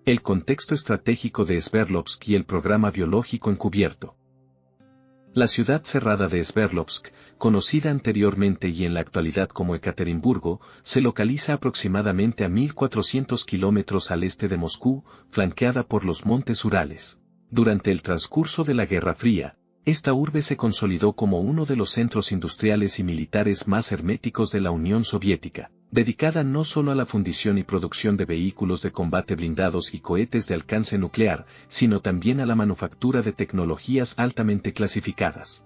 El contexto estratégico de Sverdlovsk y el programa biológico encubierto. La ciudad cerrada de Sverdlovsk, conocida anteriormente y en la actualidad como Ekaterimburgo, se localiza aproximadamente a 1.400 kilómetros al este de Moscú, flanqueada por los montes Urales. Durante el transcurso de la Guerra Fría, esta urbe se consolidó como uno de los centros industriales y militares más herméticos de la Unión Soviética, dedicada no solo a la fundición y producción de vehículos de combate blindados y cohetes de alcance nuclear, sino también a la manufactura de tecnologías altamente clasificadas.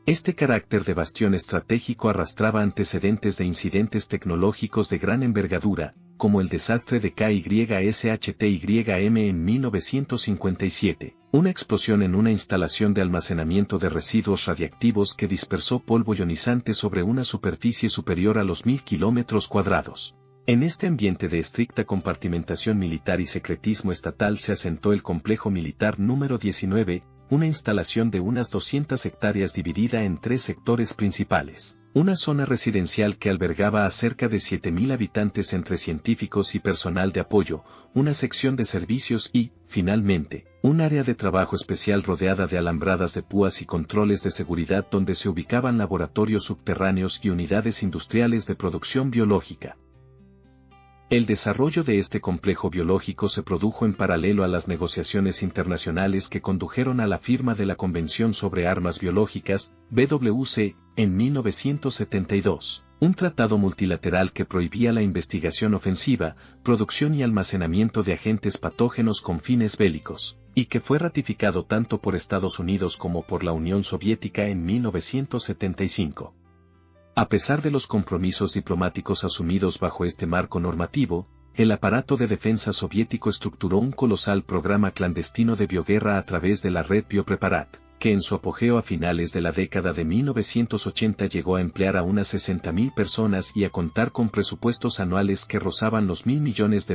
Este carácter de bastión estratégico arrastraba antecedentes de incidentes tecnológicos de gran envergadura, como el desastre de KYSHTYM en 1957, una explosión en una instalación de almacenamiento de residuos radiactivos que dispersó polvo ionizante sobre una superficie superior a los 1.000 kilómetros cuadrados. En este ambiente de estricta compartimentación militar y secretismo estatal se asentó el complejo militar número 19, una instalación de unas 200 hectáreas dividida en 3 sectores principales, una zona residencial que albergaba a cerca de 7.000 habitantes entre científicos y personal de apoyo, una sección de servicios y, finalmente, un área de trabajo especial rodeada de alambradas de púas y controles de seguridad donde se ubicaban laboratorios subterráneos y unidades industriales de producción biológica. El desarrollo de este complejo biológico se produjo en paralelo a las negociaciones internacionales que condujeron a la firma de la Convención sobre Armas Biológicas, BWC, en 1972, un tratado multilateral que prohibía la investigación ofensiva, producción y almacenamiento de agentes patógenos con fines bélicos, y que fue ratificado tanto por Estados Unidos como por la Unión Soviética en 1975. A pesar de los compromisos diplomáticos asumidos bajo este marco normativo, el aparato de defensa soviético estructuró un colosal programa clandestino de bioguerra a través de la red Biopreparat, que en su apogeo a finales de la década de 1980 llegó a emplear a unas 60.000 personas y a contar con presupuestos anuales que rozaban los $1.000 millones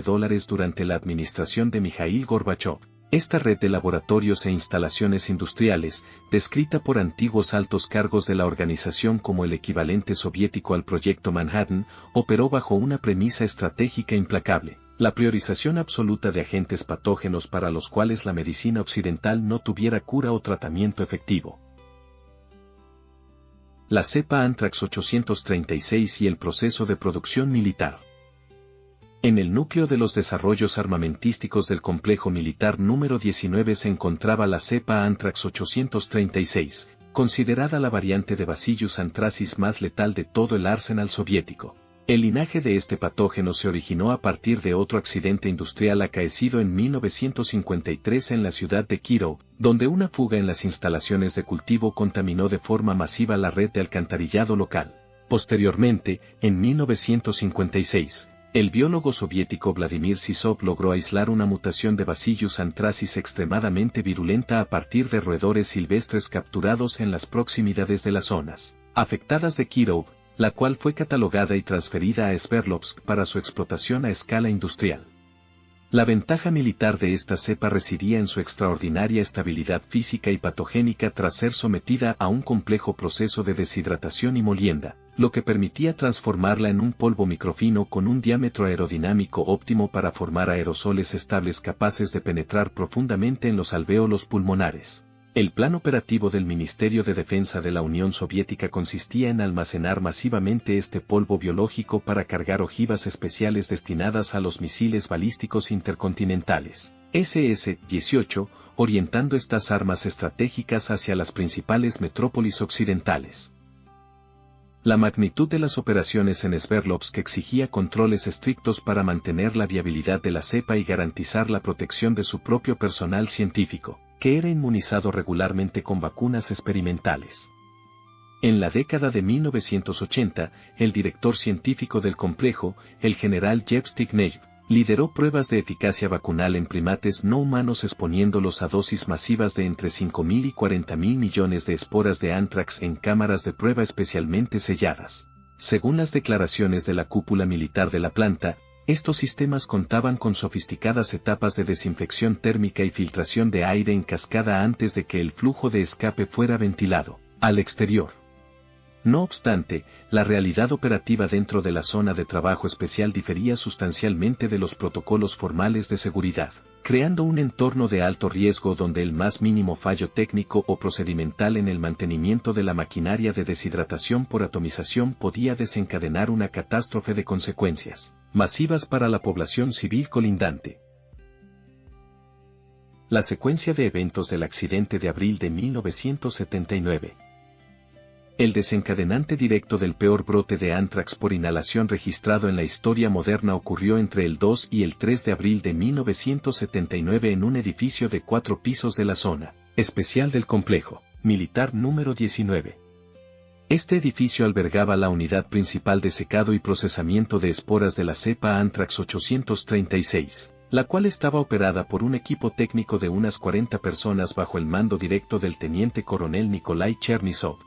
durante la administración de Mikhail Gorbachov. Esta red de laboratorios e instalaciones industriales, descrita por antiguos altos cargos de la organización como el equivalente soviético al Proyecto Manhattan, operó bajo una premisa estratégica implacable: la priorización absoluta de agentes patógenos para los cuales la medicina occidental no tuviera cura o tratamiento efectivo. La cepa Anthrax 836 y el proceso de producción militar. En el núcleo de los desarrollos armamentísticos del complejo militar número 19 se encontraba la cepa Anthrax 836, considerada la variante de Bacillus anthracis más letal de todo el arsenal soviético. El linaje de este patógeno se originó a partir de otro accidente industrial acaecido en 1953 en la ciudad de Kirov, donde una fuga en las instalaciones de cultivo contaminó de forma masiva la red de alcantarillado local. Posteriormente, en 1956, el biólogo soviético Vladimir Sisov logró aislar una mutación de Bacillus anthracis extremadamente virulenta a partir de roedores silvestres capturados en las proximidades de las zonas afectadas de Kirov, la cual fue catalogada y transferida a Sverdlovsk para su explotación a escala industrial. La ventaja militar de esta cepa residía en su extraordinaria estabilidad física y patogénica tras ser sometida a un complejo proceso de deshidratación y molienda, lo que permitía transformarla en un polvo microfino con un diámetro aerodinámico óptimo para formar aerosoles estables capaces de penetrar profundamente en los alvéolos pulmonares. El plan operativo del Ministerio de Defensa de la Unión Soviética consistía en almacenar masivamente este polvo biológico para cargar ojivas especiales destinadas a los misiles balísticos intercontinentales, SS-18, orientando estas armas estratégicas hacia las principales metrópolis occidentales. La magnitud de las operaciones en Sverdlovsk exigía controles estrictos para mantener la viabilidad de la cepa y garantizar la protección de su propio personal científico, que era inmunizado regularmente con vacunas experimentales. En la década de 1980, el director científico del complejo, el general Yevstig Neyev, lideró pruebas de eficacia vacunal en primates no humanos exponiéndolos a dosis masivas de entre 5.000 y 40.000 millones de esporas de anthrax en cámaras de prueba especialmente selladas. Según las declaraciones de la cúpula militar de la planta, estos sistemas contaban con sofisticadas etapas de desinfección térmica y filtración de aire en cascada antes de que el flujo de escape fuera ventilado al exterior. No obstante, la realidad operativa dentro de la zona de trabajo especial difería sustancialmente de los protocolos formales de seguridad, creando un entorno de alto riesgo donde el más mínimo fallo técnico o procedimental en el mantenimiento de la maquinaria de deshidratación por atomización podía desencadenar una catástrofe de consecuencias masivas para la población civil colindante. La secuencia de eventos del accidente de abril de 1979. El desencadenante directo del peor brote de anthrax por inhalación registrado en la historia moderna ocurrió entre el 2 y el 3 de abril de 1979 en un edificio de 4 pisos de la zona especial del complejo militar número 19. Este edificio albergaba la unidad principal de secado y procesamiento de esporas de la cepa Anthrax 836, la cual estaba operada por un equipo técnico de unas 40 personas bajo el mando directo del teniente coronel Nikolai Chernysov.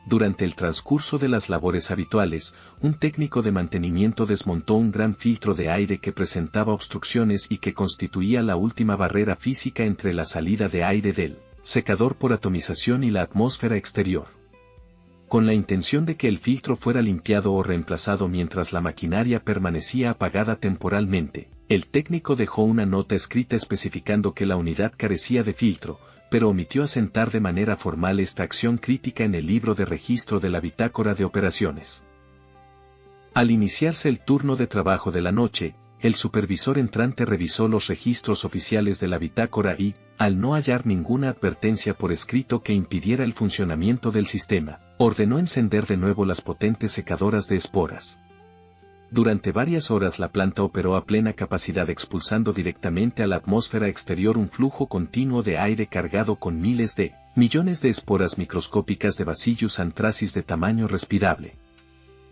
Durante el transcurso de las labores habituales, un técnico de mantenimiento desmontó un gran filtro de aire que presentaba obstrucciones y que constituía la última barrera física entre la salida de aire del secador por atomización y la atmósfera exterior. Con la intención de que el filtro fuera limpiado o reemplazado mientras la maquinaria permanecía apagada temporalmente, el técnico dejó una nota escrita especificando que la unidad carecía de filtro, pero omitió asentar de manera formal esta acción crítica en el libro de registro de la bitácora de operaciones. Al iniciarse el turno de trabajo de la noche, el supervisor entrante revisó los registros oficiales de la bitácora y, al no hallar ninguna advertencia por escrito que impidiera el funcionamiento del sistema, ordenó encender de nuevo las potentes secadoras de esporas. Durante varias horas la planta operó a plena capacidad expulsando directamente a la atmósfera exterior un flujo continuo de aire cargado con millones de esporas microscópicas de Bacillus anthracis de tamaño respirable.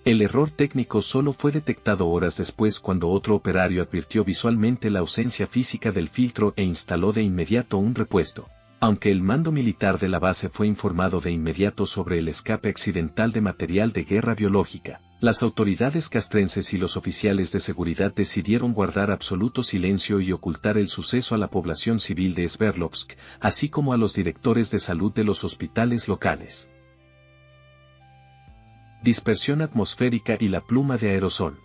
El error técnico solo fue detectado horas después cuando otro operario advirtió visualmente la ausencia física del filtro e instaló de inmediato un repuesto. Aunque el mando militar de la base fue informado de inmediato sobre el escape accidental de material de guerra biológica, las autoridades castrenses y los oficiales de seguridad decidieron guardar absoluto silencio y ocultar el suceso a la población civil de Sverdlovsk, así como a los directores de salud de los hospitales locales. Dispersión atmosférica y la pluma de aerosol.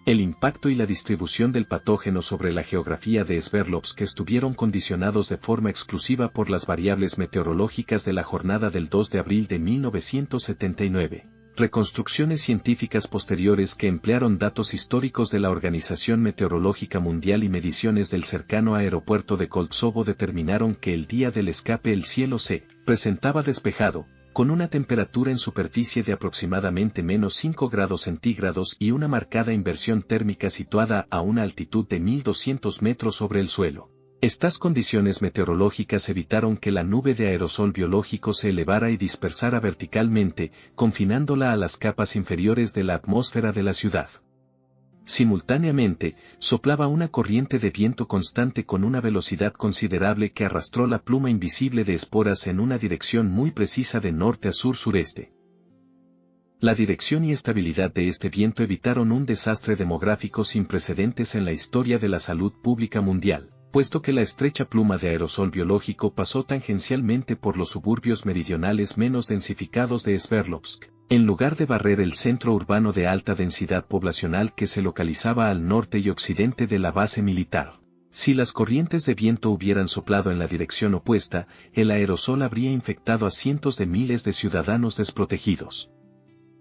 El impacto y la distribución del patógeno sobre la geografía de Sverdlovsk estuvieron condicionados de forma exclusiva por las variables meteorológicas de la jornada del 2 de abril de 1979. Reconstrucciones científicas posteriores que emplearon datos históricos de la Organización Meteorológica Mundial y mediciones del cercano aeropuerto de Koltsovo determinaron que el día del escape el cielo se presentaba despejado, con una temperatura en superficie de aproximadamente menos 5 grados centígrados y una marcada inversión térmica situada a una altitud de 1.200 metros sobre el suelo. Estas condiciones meteorológicas evitaron que la nube de aerosol biológico se elevara y dispersara verticalmente, confinándola a las capas inferiores de la atmósfera de la ciudad. Simultáneamente, soplaba una corriente de viento constante con una velocidad considerable que arrastró la pluma invisible de esporas en una dirección muy precisa de norte a sur-sureste. La dirección y estabilidad de este viento evitaron un desastre demográfico sin precedentes en la historia de la salud pública mundial, puesto que la estrecha pluma de aerosol biológico pasó tangencialmente por los suburbios meridionales menos densificados de Sverdlovsk, en lugar de barrer el centro urbano de alta densidad poblacional que se localizaba al norte y occidente de la base militar. Si las corrientes de viento hubieran soplado en la dirección opuesta, el aerosol habría infectado a cientos de miles de ciudadanos desprotegidos.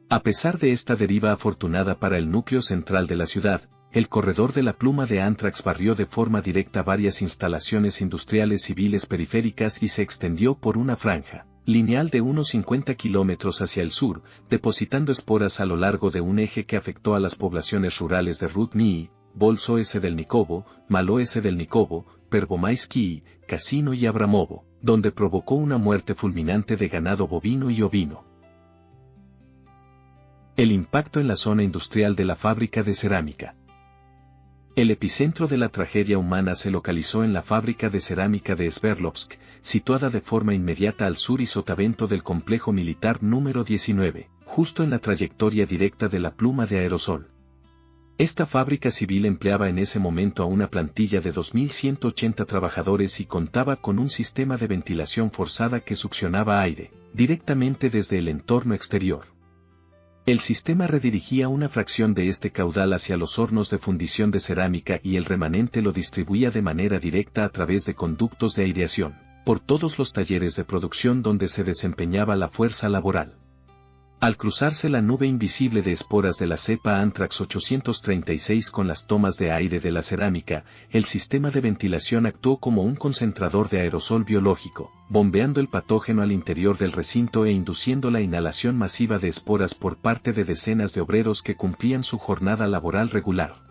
A pesar de esta deriva afortunada para el núcleo central de la ciudad, el corredor de la pluma de anthrax barrió de forma directa varias instalaciones industriales civiles periféricas y se extendió por una franja lineal de unos 50 kilómetros hacia el sur, depositando esporas a lo largo de un eje que afectó a las poblaciones rurales de Rudny, Bolshoe del Nikovo, Maloe del Nikovo, Pervomaisky, Casino y Abramovo, donde provocó una muerte fulminante de ganado bovino y ovino. El impacto en la zona industrial de la fábrica de cerámica. El epicentro de la tragedia humana se localizó en la fábrica de cerámica de Sverdlovsk, situada de forma inmediata al sur y sotavento del complejo militar número 19, justo en la trayectoria directa de la pluma de aerosol. Esta fábrica civil empleaba en ese momento a una plantilla de 2.180 trabajadores y contaba con un sistema de ventilación forzada que succionaba aire, directamente desde el entorno exterior. El sistema redirigía una fracción de este caudal hacia los hornos de fundición de cerámica y el remanente lo distribuía de manera directa a través de conductos de aireación, por todos los talleres de producción donde se desempeñaba la fuerza laboral. Al cruzarse la nube invisible de esporas de la cepa Anthrax 836 con las tomas de aire de la cerámica, el sistema de ventilación actuó como un concentrador de aerosol biológico, bombeando el patógeno al interior del recinto e induciendo la inhalación masiva de esporas por parte de decenas de obreros que cumplían su jornada laboral regular.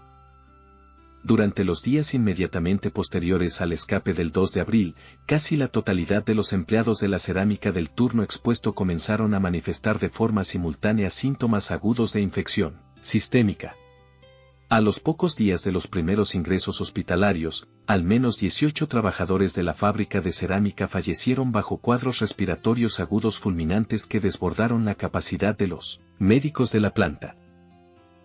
Durante los días inmediatamente posteriores al escape del 2 de abril, casi la totalidad de los empleados de la cerámica del turno expuesto comenzaron a manifestar de forma simultánea síntomas agudos de infección sistémica. A los pocos días de los primeros ingresos hospitalarios, al menos 18 trabajadores de la fábrica de cerámica fallecieron bajo cuadros respiratorios agudos fulminantes que desbordaron la capacidad de los médicos de la planta.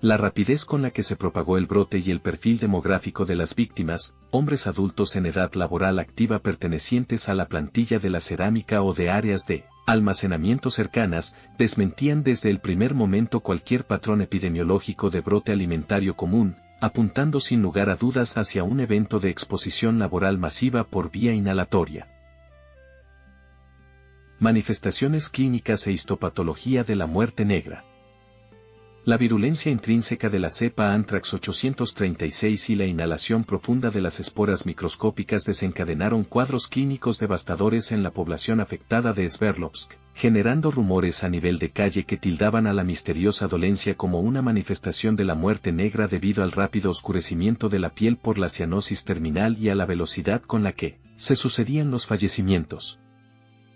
La rapidez con la que se propagó el brote y el perfil demográfico de las víctimas, hombres adultos en edad laboral activa pertenecientes a la plantilla de la cerámica o de áreas de almacenamiento cercanas, desmentían desde el primer momento cualquier patrón epidemiológico de brote alimentario común, apuntando sin lugar a dudas hacia un evento de exposición laboral masiva por vía inhalatoria. Manifestaciones clínicas e histopatología de la muerte negra. La virulencia intrínseca de la cepa Anthrax 836 y la inhalación profunda de las esporas microscópicas desencadenaron cuadros clínicos devastadores en la población afectada de Sverdlovsk, generando rumores a nivel de calle que tildaban a la misteriosa dolencia como una manifestación de la muerte negra debido al rápido oscurecimiento de la piel por la cianosis terminal y a la velocidad con la que se sucedían los fallecimientos.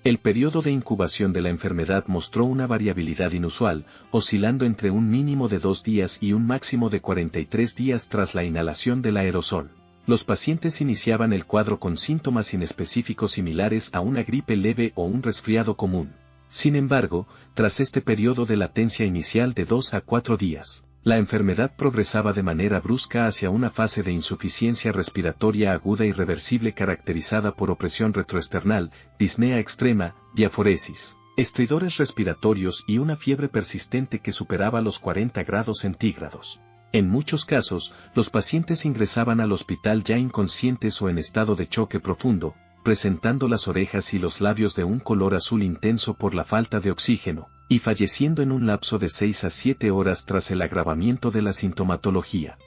El periodo de incubación de la enfermedad mostró una variabilidad inusual, oscilando entre un mínimo de 2 días y un máximo de 43 días tras la inhalación del aerosol. Los pacientes iniciaban el cuadro con síntomas inespecíficos similares a una gripe leve o un resfriado común. Sin embargo, tras este periodo de latencia inicial de 2 a 4 días, la enfermedad progresaba de manera brusca hacia una fase de insuficiencia respiratoria aguda irreversible caracterizada por opresión retroesternal, disnea extrema, diaforesis, estridores respiratorios y una fiebre persistente que superaba los 40 grados centígrados. En muchos casos, los pacientes ingresaban al hospital ya inconscientes o en estado de choque profundo, presentando las orejas y los labios de un color azul intenso por la falta de oxígeno, y falleciendo en un lapso de 6 a 7 horas tras el agravamiento de la sintomatología.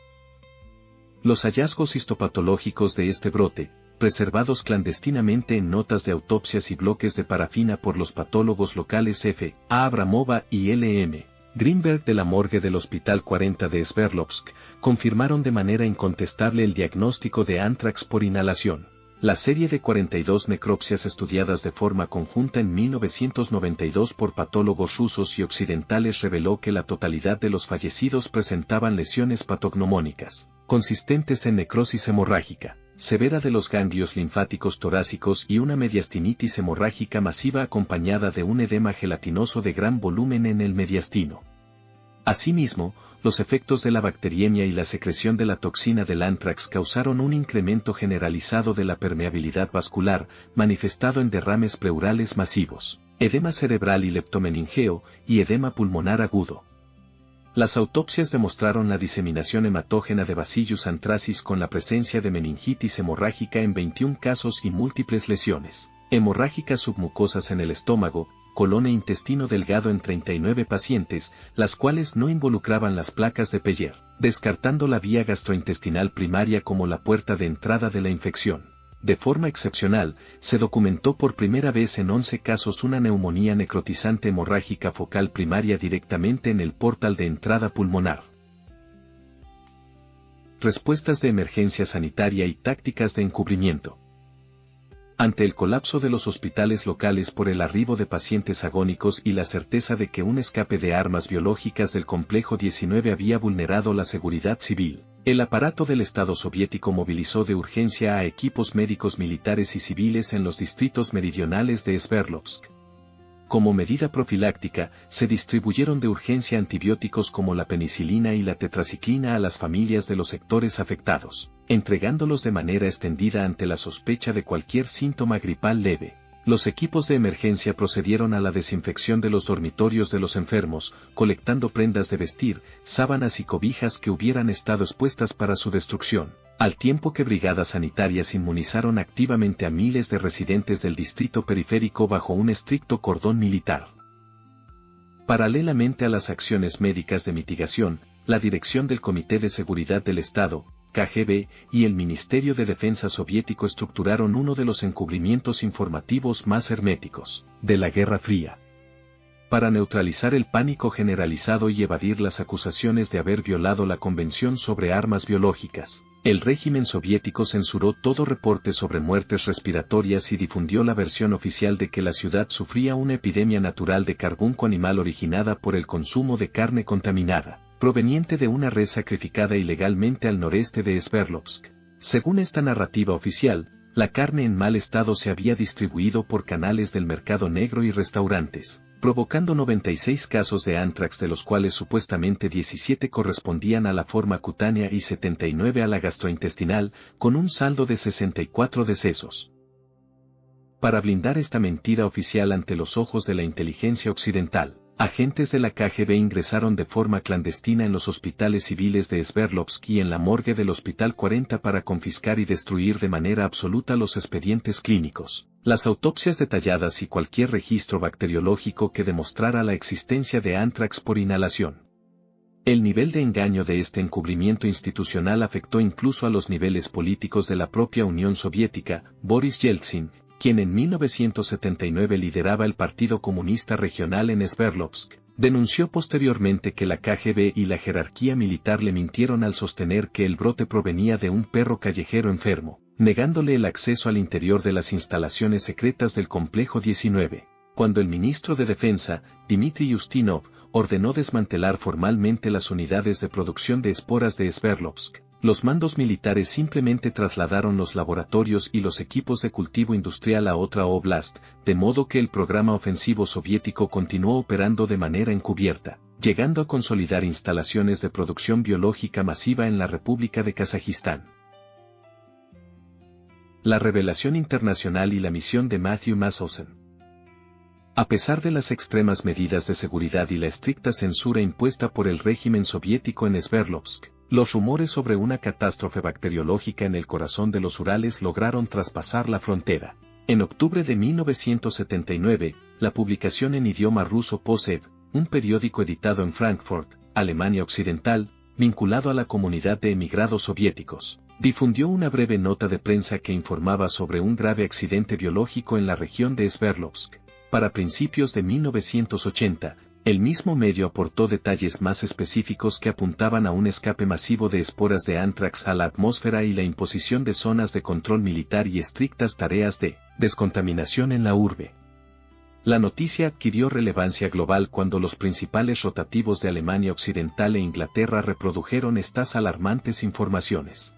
Los hallazgos histopatológicos de este brote, preservados clandestinamente en notas de autopsias y bloques de parafina por los patólogos locales F. A. Abramova y L. M. Greenberg de la morgue del Hospital 40 de Sverdlovsk, confirmaron de manera incontestable el diagnóstico de anthrax por inhalación. La serie de 42 necropsias estudiadas de forma conjunta en 1992 por patólogos rusos y occidentales reveló que la totalidad de los fallecidos presentaban lesiones patognomónicas, consistentes en necrosis hemorrágica severa de los ganglios linfáticos torácicos y una mediastinitis hemorrágica masiva acompañada de un edema gelatinoso de gran volumen en el mediastino. Asimismo, los efectos de la bacteriemia y la secreción de la toxina del anthrax causaron un incremento generalizado de la permeabilidad vascular, manifestado en derrames pleurales masivos, edema cerebral y leptomeningeo, y edema pulmonar agudo. Las autopsias demostraron la diseminación hematógena de Bacillus anthracis con la presencia de meningitis hemorrágica en 21 casos y múltiples lesiones hemorrágicas submucosas en el estómago, colon e intestino delgado en 39 pacientes, las cuales no involucraban las placas de Peyer, descartando la vía gastrointestinal primaria como la puerta de entrada de la infección. De forma excepcional, se documentó por primera vez en 11 casos una neumonía necrotizante hemorrágica focal primaria directamente en el portal de entrada pulmonar. Respuestas de emergencia sanitaria y tácticas de encubrimiento. Ante el colapso de los hospitales locales por el arribo de pacientes agónicos y la certeza de que un escape de armas biológicas del complejo 19 había vulnerado la seguridad civil, el aparato del Estado soviético movilizó de urgencia a equipos médicos militares y civiles en los distritos meridionales de Sverdlovsk. Como medida profiláctica, se distribuyeron de urgencia antibióticos como la penicilina y la tetraciclina a las familias de los sectores afectados, entregándolos de manera extendida ante la sospecha de cualquier síntoma gripal leve. Los equipos de emergencia procedieron a la desinfección de los dormitorios de los enfermos, colectando prendas de vestir, sábanas y cobijas que hubieran estado expuestas para su destrucción, al tiempo que brigadas sanitarias inmunizaron activamente a miles de residentes del distrito periférico bajo un estricto cordón militar. Paralelamente a las acciones médicas de mitigación, la dirección del Comité de Seguridad del Estado, KGB, y el Ministerio de Defensa soviético estructuraron uno de los encubrimientos informativos más herméticos de la Guerra Fría. Para neutralizar el pánico generalizado y evadir las acusaciones de haber violado la Convención sobre Armas Biológicas, el régimen soviético censuró todo reporte sobre muertes respiratorias y difundió la versión oficial de que la ciudad sufría una epidemia natural de carbunco animal originada por el consumo de carne contaminada, proveniente de una res sacrificada ilegalmente al noreste de Sverdlovsk. Según esta narrativa oficial, la carne en mal estado se había distribuido por canales del mercado negro y restaurantes, provocando 96 casos de ántrax, de los cuales supuestamente 17 correspondían a la forma cutánea y 79 a la gastrointestinal, con un saldo de 64 decesos. Para blindar esta mentira oficial ante los ojos de la inteligencia occidental, agentes de la KGB ingresaron de forma clandestina en los hospitales civiles de Sverdlovsk y en la morgue del Hospital 40 para confiscar y destruir de manera absoluta los expedientes clínicos, las autopsias detalladas y cualquier registro bacteriológico que demostrara la existencia de ántrax por inhalación. El nivel de engaño de este encubrimiento institucional afectó incluso a los niveles políticos de la propia Unión Soviética. Boris Yeltsin, quien en 1979 lideraba el Partido Comunista Regional en Sverdlovsk, denunció posteriormente que la KGB y la jerarquía militar le mintieron al sostener que el brote provenía de un perro callejero enfermo, negándole el acceso al interior de las instalaciones secretas del Complejo 19. Cuando el ministro de Defensa, Dmitry Ustinov, ordenó desmantelar formalmente las unidades de producción de esporas de Sverdlovsk, los mandos militares simplemente trasladaron los laboratorios y los equipos de cultivo industrial a otra oblast, de modo que el programa ofensivo soviético continuó operando de manera encubierta, llegando a consolidar instalaciones de producción biológica masiva en la República de Kazajistán. La revelación internacional y la misión de Matthew Massoudsen. A pesar de las extremas medidas de seguridad y la estricta censura impuesta por el régimen soviético en Sverdlovsk, los rumores sobre una catástrofe bacteriológica en el corazón de los Urales lograron traspasar la frontera. En octubre de 1979, la publicación en idioma ruso Posev, un periódico editado en Frankfurt, Alemania Occidental, vinculado a la comunidad de emigrados soviéticos, difundió una breve nota de prensa que informaba sobre un grave accidente biológico en la región de Sverdlovsk. Para principios de 1980, el mismo medio aportó detalles más específicos que apuntaban a un escape masivo de esporas de ántrax a la atmósfera y la imposición de zonas de control militar y estrictas tareas de descontaminación en la urbe. La noticia adquirió relevancia global cuando los principales rotativos de Alemania Occidental e Inglaterra reprodujeron estas alarmantes informaciones.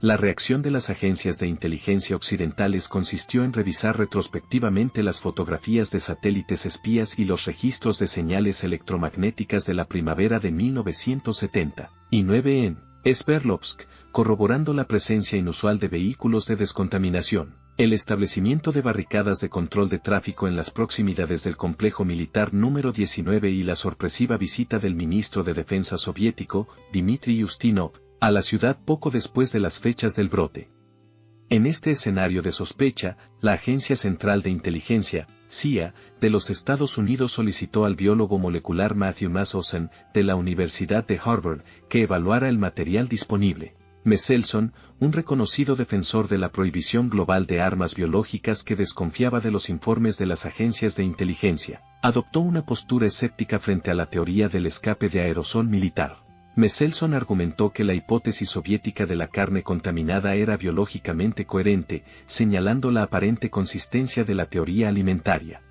La reacción de las agencias de inteligencia occidentales consistió en revisar retrospectivamente las fotografías de satélites espías y los registros de señales electromagnéticas de la primavera de 1979 en Sverdlovsk, corroborando la presencia inusual de vehículos de descontaminación, el establecimiento de barricadas de control de tráfico en las proximidades del complejo militar número 19 y la sorpresiva visita del ministro de Defensa soviético, Dmitry Ustinov, a la ciudad poco después de las fechas del brote. En este escenario de sospecha, la Agencia Central de Inteligencia, CIA, de los Estados Unidos solicitó al biólogo molecular Matthew Massoudsen, de la Universidad de Harvard, que evaluara el material disponible. Massoudsen, un reconocido defensor de la prohibición global de armas biológicas que desconfiaba de los informes de las agencias de inteligencia, adoptó una postura escéptica frente a la teoría del escape de aerosol militar. Massoudsen argumentó que la hipótesis soviética de la carne contaminada era biológicamente coherente, señalando la aparente consistencia de la teoría alimentaria.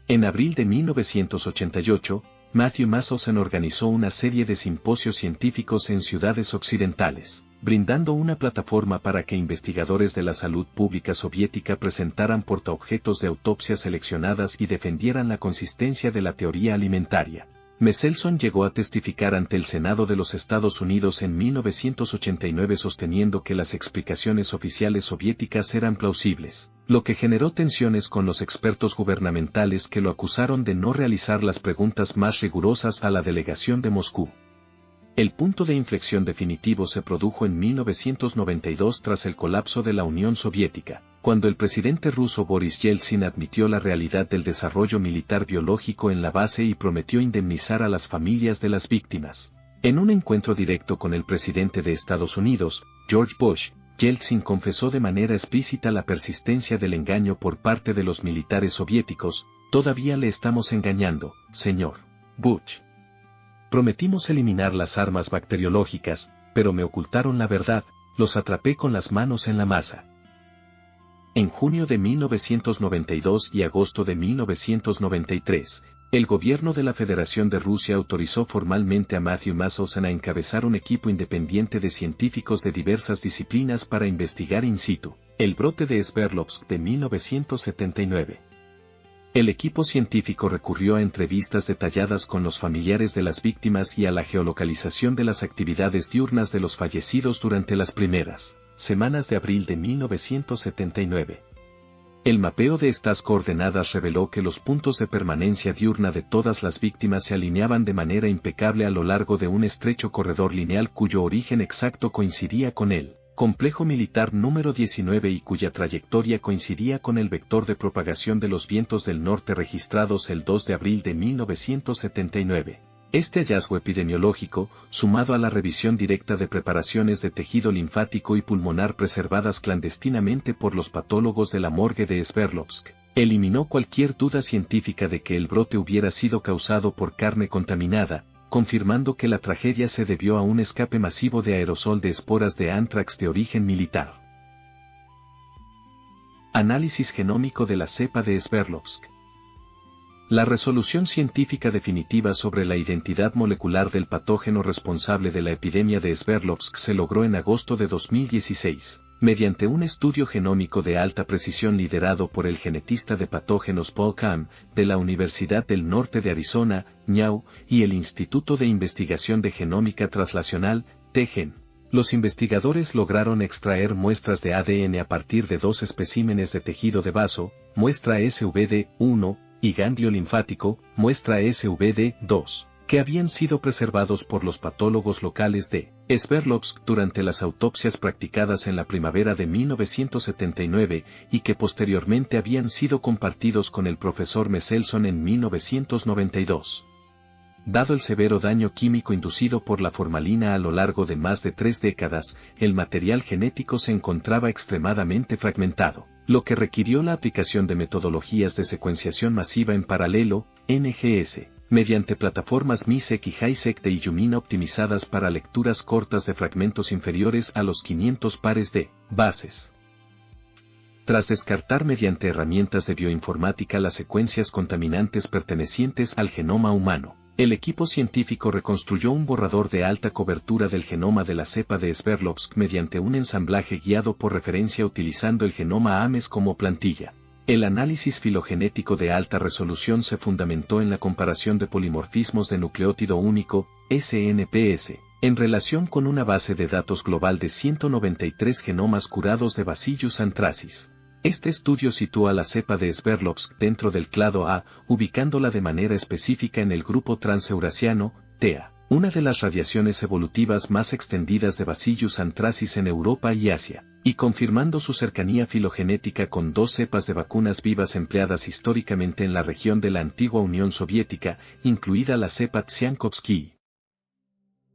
En abril de 1988, Matthew Masosen organizó una serie de simposios científicos en ciudades occidentales, brindando una plataforma para que investigadores de la salud pública soviética presentaran portaobjetos de autopsias seleccionadas y defendieran la consistencia de la teoría alimentaria. Mendelssohn llegó a testificar ante el Senado de los Estados Unidos en 1989 sosteniendo que las explicaciones oficiales soviéticas eran plausibles, lo que generó tensiones con los expertos gubernamentales que lo acusaron de no realizar las preguntas más rigurosas a la delegación de Moscú. El punto de inflexión definitivo se produjo en 1992 tras el colapso de la Unión Soviética, cuando el presidente ruso Boris Yeltsin admitió la realidad del desarrollo militar biológico en la base y prometió indemnizar a las familias de las víctimas. En un encuentro directo con el presidente de Estados Unidos, George Bush, Yeltsin confesó de manera explícita la persistencia del engaño por parte de los militares soviéticos. Todavía le estamos engañando, señor Bush. Prometimos eliminar las armas bacteriológicas, pero me ocultaron la verdad, los atrapé con las manos en la masa. En junio de 1992 y agosto de 1993, el gobierno de la Federación de Rusia autorizó formalmente a Matthew Masosen a encabezar un equipo independiente de científicos de diversas disciplinas para investigar in situ el brote de Sverdlovsk de 1979. El equipo científico recurrió a entrevistas detalladas con los familiares de las víctimas y a la geolocalización de las actividades diurnas de los fallecidos durante las primeras semanas de abril de 1979. El mapeo de estas coordenadas reveló que los puntos de permanencia diurna de todas las víctimas se alineaban de manera impecable a lo largo de un estrecho corredor lineal cuyo origen exacto coincidía con él. Complejo militar número 19 y cuya trayectoria coincidía con el vector de propagación de los vientos del norte registrados el 2 de abril de 1979. Este hallazgo epidemiológico, sumado a la revisión directa de preparaciones de tejido linfático y pulmonar preservadas clandestinamente por los patólogos de la morgue de Sverdlovsk, eliminó cualquier duda científica de que el brote hubiera sido causado por carne contaminada, confirmando que la tragedia se debió a un escape masivo de aerosol de esporas de anthrax de origen militar. Análisis genómico de la cepa de Sverdlovsk. La resolución científica definitiva sobre la identidad molecular del patógeno responsable de la epidemia de Sverdlovsk se logró en agosto de 2016, mediante un estudio genómico de alta precisión liderado por el genetista de patógenos Paul Kahn, de la Universidad del Norte de Arizona, NIAU, y el Instituto de Investigación de Genómica Translacional, TGen. Los investigadores lograron extraer muestras de ADN a partir de 2 especímenes de tejido de vaso, muestra SVD1, y ganglio linfático, muestra SVD2, que habían sido preservados por los patólogos locales de Sverdlovsk durante las autopsias practicadas en la primavera de 1979 y que posteriormente habían sido compartidos con el profesor Mendelssohn en 1992. Dado el severo daño químico inducido por la formalina a lo largo de más de 3 décadas, el material genético se encontraba extremadamente fragmentado, lo que requirió la aplicación de metodologías de secuenciación masiva en paralelo, NGS, mediante plataformas MiSeq y HiSeq de Illumina optimizadas para lecturas cortas de fragmentos inferiores a los 500 pares de bases. Tras descartar mediante herramientas de bioinformática las secuencias contaminantes pertenecientes al genoma humano, el equipo científico reconstruyó un borrador de alta cobertura del genoma de la cepa de Sverdlovsk mediante un ensamblaje guiado por referencia utilizando el genoma Ames como plantilla. El análisis filogenético de alta resolución se fundamentó en la comparación de polimorfismos de nucleótido único, SNPS, en relación con una base de datos global de 193 genomas curados de Bacillus anthracis. Este estudio sitúa la cepa de Sverdlovsk dentro del clado A, ubicándola de manera específica en el grupo transeurasiano, TEA, una de las radiaciones evolutivas más extendidas de Bacillus anthracis en Europa y Asia, y confirmando su cercanía filogenética con 2 cepas de vacunas vivas empleadas históricamente en la región de la antigua Unión Soviética, incluida la cepa Tsiankovsky.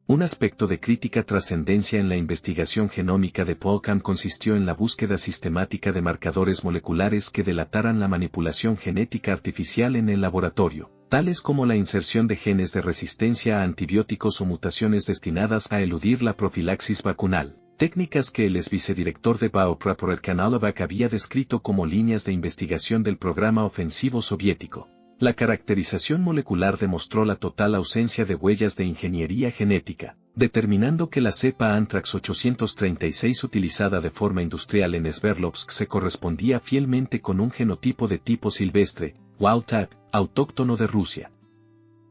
Un aspecto de crítica trascendencia en la investigación genómica de Paul Kahn consistió en la búsqueda sistemática de marcadores moleculares que delataran la manipulación genética artificial en el laboratorio, tales como la inserción de genes de resistencia a antibióticos o mutaciones destinadas a eludir la profilaxis vacunal, técnicas que el ex vicedirector de Bioprepare Kanalovac había descrito como líneas de investigación del programa ofensivo soviético. La caracterización molecular demostró la total ausencia de huellas de ingeniería genética, determinando que la cepa Anthrax 836 utilizada de forma industrial en Sverdlovsk se correspondía fielmente con un genotipo de tipo silvestre, wild-type, autóctono de Rusia.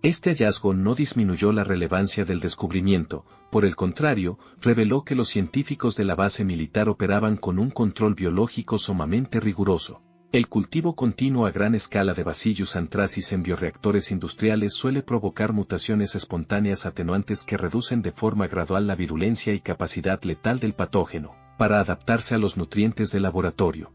Este hallazgo no disminuyó la relevancia del descubrimiento, por el contrario, reveló que los científicos de la base militar operaban con un control biológico sumamente riguroso. El cultivo continuo a gran escala de Bacillus anthracis en bioreactores industriales suele provocar mutaciones espontáneas atenuantes que reducen de forma gradual la virulencia y capacidad letal del patógeno, para adaptarse a los nutrientes del laboratorio.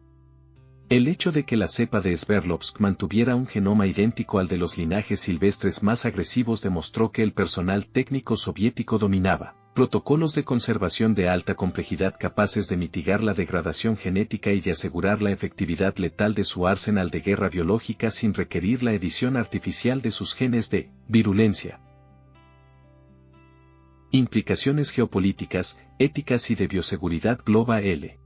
El hecho de que la cepa de Sverdlovsk mantuviera un genoma idéntico al de los linajes silvestres más agresivos demostró que el personal técnico soviético dominaba protocolos de conservación de alta complejidad capaces de mitigar la degradación genética y de asegurar la efectividad letal de su arsenal de guerra biológica sin requerir la edición artificial de sus genes de virulencia. Implicaciones geopolíticas, éticas y de bioseguridad global.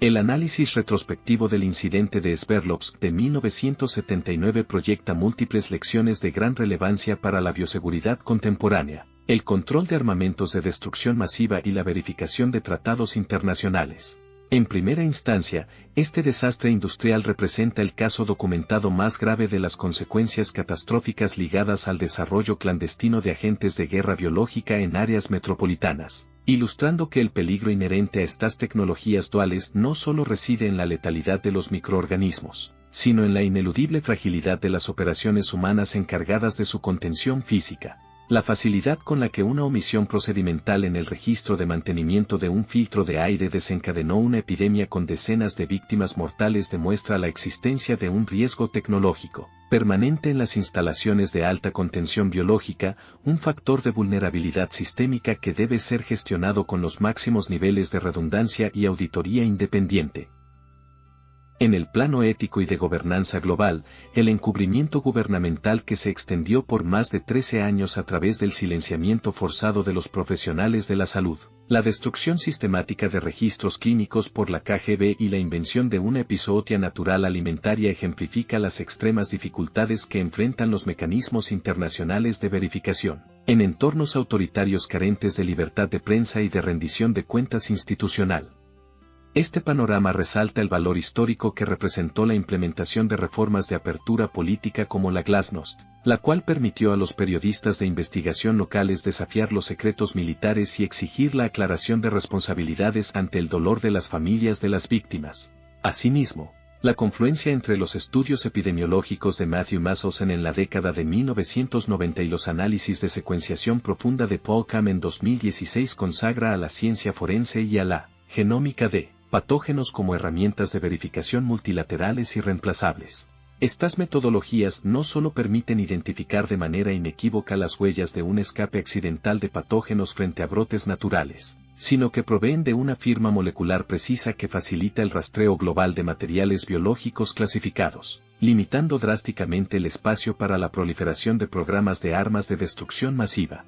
El análisis retrospectivo del incidente de Sverdlovsk de 1979 proyecta múltiples lecciones de gran relevancia para la bioseguridad contemporánea, el control de armamentos de destrucción masiva y la verificación de tratados internacionales. En primera instancia, este desastre industrial representa el caso documentado más grave de las consecuencias catastróficas ligadas al desarrollo clandestino de agentes de guerra biológica en áreas metropolitanas, ilustrando que el peligro inherente a estas tecnologías duales no solo reside en la letalidad de los microorganismos, sino en la ineludible fragilidad de las operaciones humanas encargadas de su contención física. La facilidad con la que una omisión procedimental en el registro de mantenimiento de un filtro de aire desencadenó una epidemia con decenas de víctimas mortales demuestra la existencia de un riesgo tecnológico permanente en las instalaciones de alta contención biológica, un factor de vulnerabilidad sistémica que debe ser gestionado con los máximos niveles de redundancia y auditoría independiente. En el plano ético y de gobernanza global, el encubrimiento gubernamental que se extendió por más de 13 años a través del silenciamiento forzado de los profesionales de la salud, la destrucción sistemática de registros clínicos por la KGB y la invención de una epizootia natural alimentaria ejemplifica las extremas dificultades que enfrentan los mecanismos internacionales de verificación, en entornos autoritarios carentes de libertad de prensa y de rendición de cuentas institucional. Este panorama resalta el valor histórico que representó la implementación de reformas de apertura política como la Glasnost, la cual permitió a los periodistas de investigación locales desafiar los secretos militares y exigir la aclaración de responsabilidades ante el dolor de las familias de las víctimas. Asimismo, la confluencia entre los estudios epidemiológicos de Matthew Maselson en la década de 1990 y los análisis de secuenciación profunda de Paul Cam en 2016 consagra a la ciencia forense y a la genómica de patógenos como herramientas de verificación multilaterales y reemplazables. Estas metodologías no solo permiten identificar de manera inequívoca las huellas de un escape accidental de patógenos frente a brotes naturales, sino que proveen de una firma molecular precisa que facilita el rastreo global de materiales biológicos clasificados, limitando drásticamente el espacio para la proliferación de programas de armas de destrucción masiva.